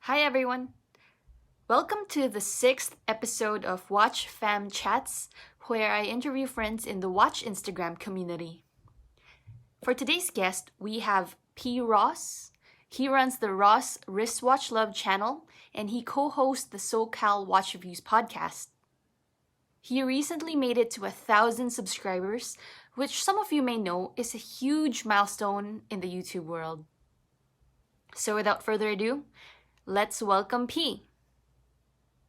Hi everyone! Welcome to the 6th episode of Watchfam Chats, where I interview friends in the Watch Instagram community. For today's guest, we have P. Ross. He runs the Ross Wristwatch Love channel, and he co-hosts the SoCal Watch Reviews podcast. He recently made it to 1,000 subscribers, which some of you may know is a huge milestone in the YouTube world. So without further ado, let's welcome P.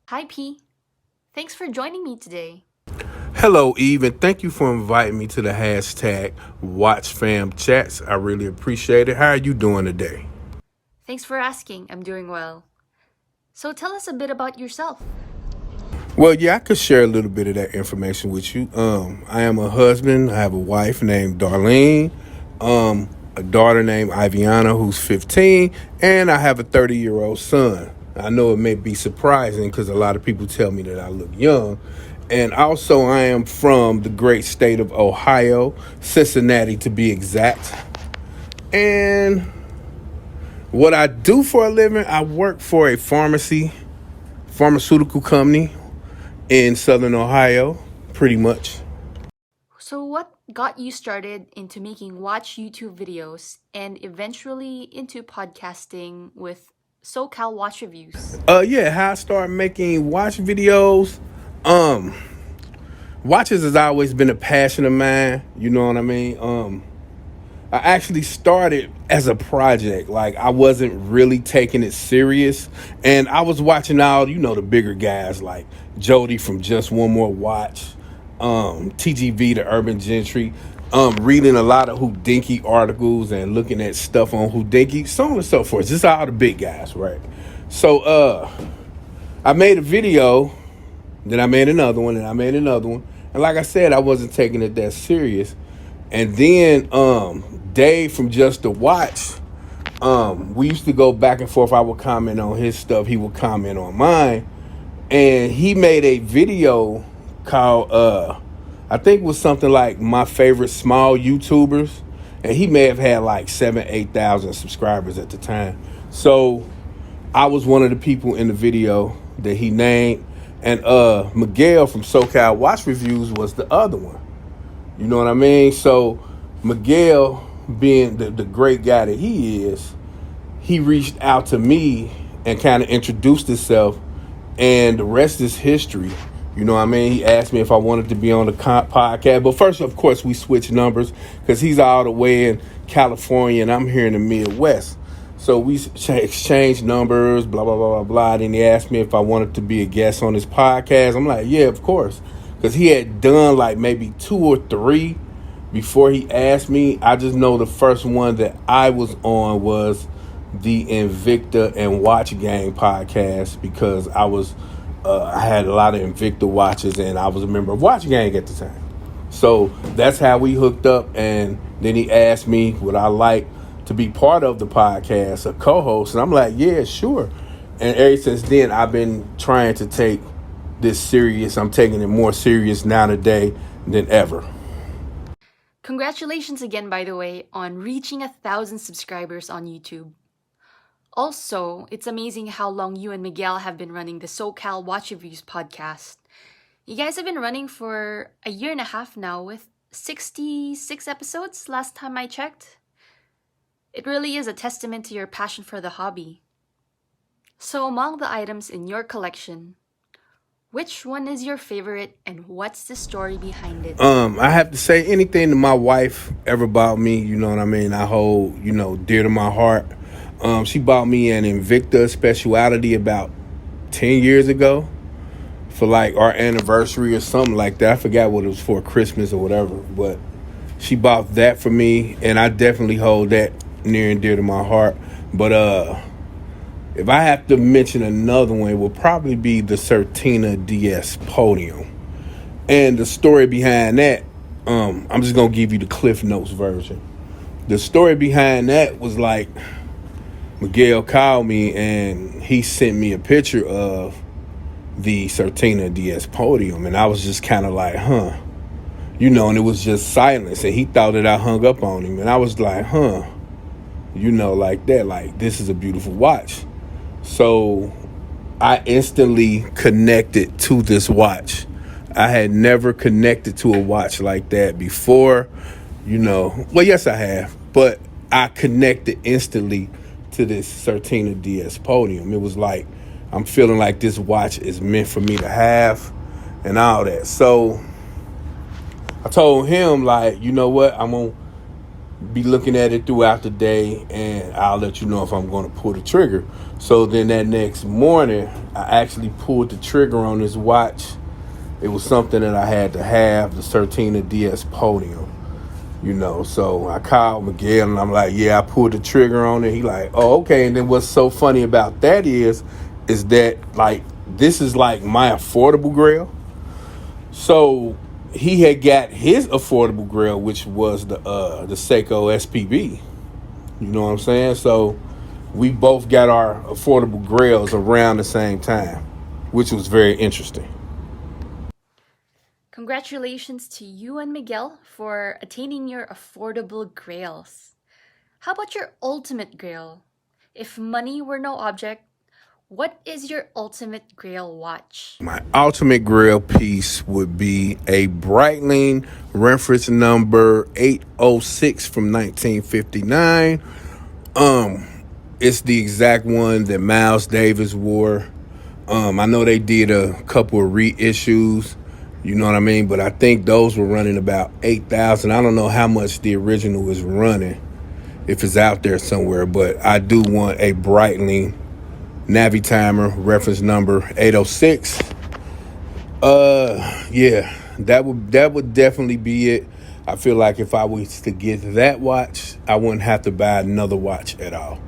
Hi P. Thanks for joining me today. Hello, Eve, and thank you for inviting me to the hashtag WatchFamChats. I really appreciate it. How are you doing today? Thanks for asking. I'm doing well. So tell us a bit about yourself. Well, yeah, I could share a little bit of that information with you. I am a husband. I have a wife named Darlene, a daughter named Iviana, who's 15, and I have a 30-year-old son. I know it may be surprising because a lot of people tell me that I look young. And also, I am from the great state of Ohio, Cincinnati to be exact. And what I do for a living, I work for a pharmaceutical company in Southern Ohio, pretty much. So what got you started into making watch YouTube videos and eventually into podcasting with SoCal Watch Reviews? How I started making watch videos. Watches has always been a passion of mine. You know what I mean? I actually started as a project. Like, I wasn't really taking it serious. And I was watching all, the bigger guys like Jody from Just One More Watch, TGV, the Urban Gentry, reading a lot of Houdinki articles and looking at stuff on Houdinki, so on and so forth. Just all the big guys, right? So I made a video, then I made another one, and I made another one. And like I said, I wasn't taking it that serious. And then Dave from Just the Watch, we used to go back and forth. I would comment on his stuff. He would comment on mine. And he made a video called, I think it was something like My Favorite Small YouTubers. And he may have had like 8,000 subscribers at the time. So I was one of the people in the video that he named. And Miguel from SoCal Watch Reviews was the other one. You know what I mean? So Miguel, being the great guy that he is, he reached out to me and kind of introduced himself, and the rest is history. You know what I mean? He asked me if I wanted to be on the podcast. But first, of course, we switched numbers because he's all the way in California and I'm here in the Midwest. So we exchanged numbers, blah, blah, blah, blah, blah. Then he asked me if I wanted to be a guest on his podcast. I'm like, yeah, of course. Because he had done like maybe 2 or 3 before he asked me. I just know the first one that I was on was the Invicta and Watch Gang podcast, because I had a lot of Invicta watches and I was a member of Watch Gang at the time. So that's how we hooked up. And then he asked me would I like to be part of the podcast, a co-host. And I'm like, yeah, sure. And ever since then, I've been trying to take this serious. I'm taking it more serious now today than ever. Congratulations again, by the way, on reaching 1,000 subscribers on YouTube. Also, it's amazing how long you and Miguel have been running the SoCal Watch Reviews podcast. You guys have been running for 1.5 years now with 66 episodes last time I checked. It really is a testament to your passion for the hobby. So among the items in your collection, which one is your favorite and what's the story behind it? I have to say, anything that my wife ever bought me, you know what I mean, I hold, dear to my heart. She bought me an Invicta Speciality about 10 years ago for like our anniversary or something like that. I forgot what it was for, Christmas or whatever, but she bought that for me, and I definitely hold that near and dear to my heart. But if I have to mention another one, it will probably be the Certina DS Podium. And the story behind that, I'm just going to give you the Cliff Notes version. The story behind that was like, Miguel called me and he sent me a picture of the Certina DS Podium. And I was just kind of like, and it was just silence. And he thought that I hung up on him. And I was like, like that, like, this is a beautiful watch. So I instantly connected to this watch. I had never connected to a watch like that before, Well, yes, I have, but I connected instantly to this Certina DS Podium. It was like, I'm feeling like this watch is meant for me to have and all that. So I told him, like, you know what, I'm going to be looking at it throughout the day, and I'll let you know if I'm going to pull the trigger. So then that next morning, I actually pulled the trigger on this watch. It was something that I had to have, the Certina DS Podium, So I called Miguel, and I'm like, yeah, I pulled the trigger on it. He like, oh, okay. And then what's so funny about that is that, like, this is like my affordable grail. So he had got his affordable grail, which was the SoCal SPB. You know what I'm saying? So we both got our affordable grails around the same time, which was very interesting. Congratulations to you and Miguel for attaining your affordable grails. How about your ultimate grail? If money were no object, what is your ultimate grail watch? My ultimate grail piece would be a Breitling reference number 806 from 1959. It's the exact one that Miles Davis wore. I know they did a couple of reissues, you know what I mean? But I think those were running about 8,000. I don't know how much the original is running, if it's out there somewhere, but I do want a Breitling Navi timer reference number 806. Yeah, that would definitely be it. I feel like if I was to get that watch, I wouldn't have to buy another watch at all.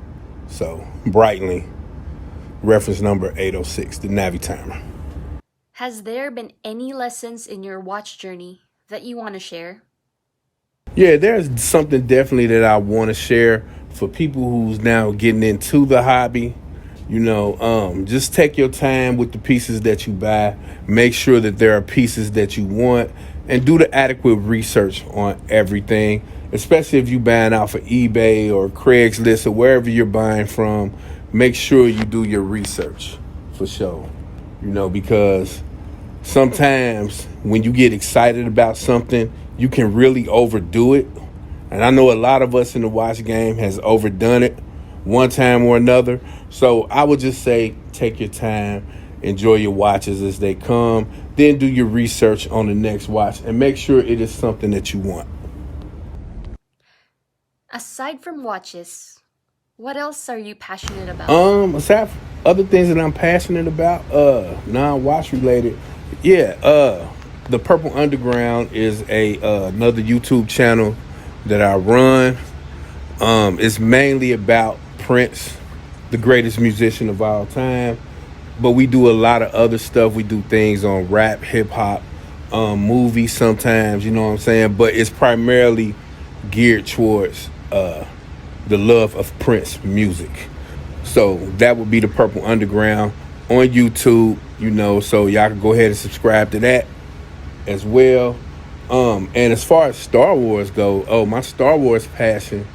So Breitling reference number 806, the Navi timer. Has there been any lessons in your watch journey that you want to share? Yeah, there's something definitely that I want to share for people who's now getting into the hobby. Just take your time with the pieces that you buy. Make sure that there are pieces that you want, and do the adequate research on everything, especially if you're buying off of eBay or Craigslist or wherever you're buying from. Make sure you do your research for sure, because sometimes when you get excited about something, you can really overdo it. And I know a lot of us in the watch game has overdone it one time or another. So I would just say, take your time, enjoy your watches as they come, then do your research on the next watch and make sure it is something that you want. Aside from watches, what else are you passionate about? Aside from other things that I'm passionate about, non-watch related, the Purple Underground is another YouTube channel that I run. It's mainly about Prince, the greatest musician of all time, but we do a lot of other stuff. We do things on rap, hip hop, movies sometimes, you know what I'm saying? But it's primarily geared towards the love of Prince music. So that would be the Purple Underground on YouTube, so y'all can go ahead and subscribe to that as well. And as far as Star Wars go, my Star Wars passion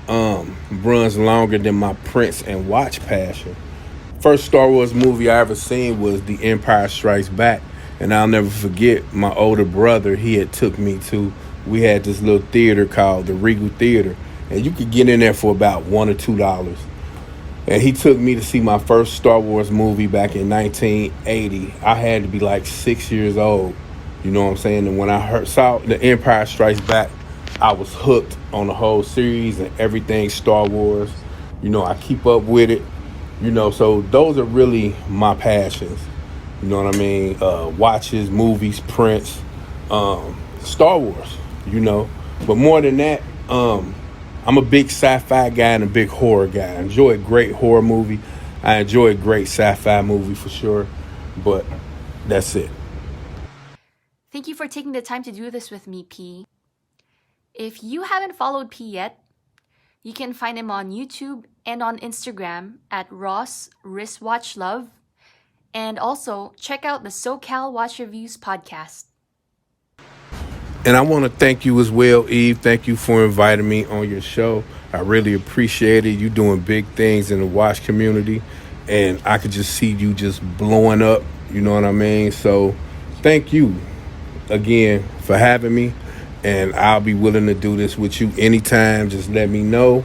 runs longer than my Prince and watch passion. First Star Wars movie I ever seen was The Empire Strikes Back, and I'll never forget my older brother. He had took me to. We had this little theater called the Regal Theater, and you could get in there for about $1 or $2. And he took me to see my first Star Wars movie back in 1980. I had to be like 6 years old. You know what I'm saying? And when I saw The Empire Strikes Back, I was hooked on the whole series and everything Star Wars. I keep up with it. So those are really my passions. You know what I mean? Watches, movies, Prince, Star Wars, But more than that, I'm a big sci-fi guy and a big horror guy. I enjoy a great horror movie. I enjoy a great sci-fi movie for sure. But that's it. Thank you for taking the time to do this with me, P. If you haven't followed P yet, you can find him on YouTube and on Instagram at Ross Wristwatch Love. And also check out the SoCal Watch Reviews podcast. And I want to thank you as well, Eve. Thank you for inviting me on your show. I really appreciate it. You're doing big things in the watch community. and I could just see you just blowing up. You know what I mean? So thank you again for having me, and I'll be willing to do this with you anytime. Just let me know.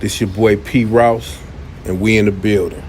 This your boy P. Ross, and we in the building.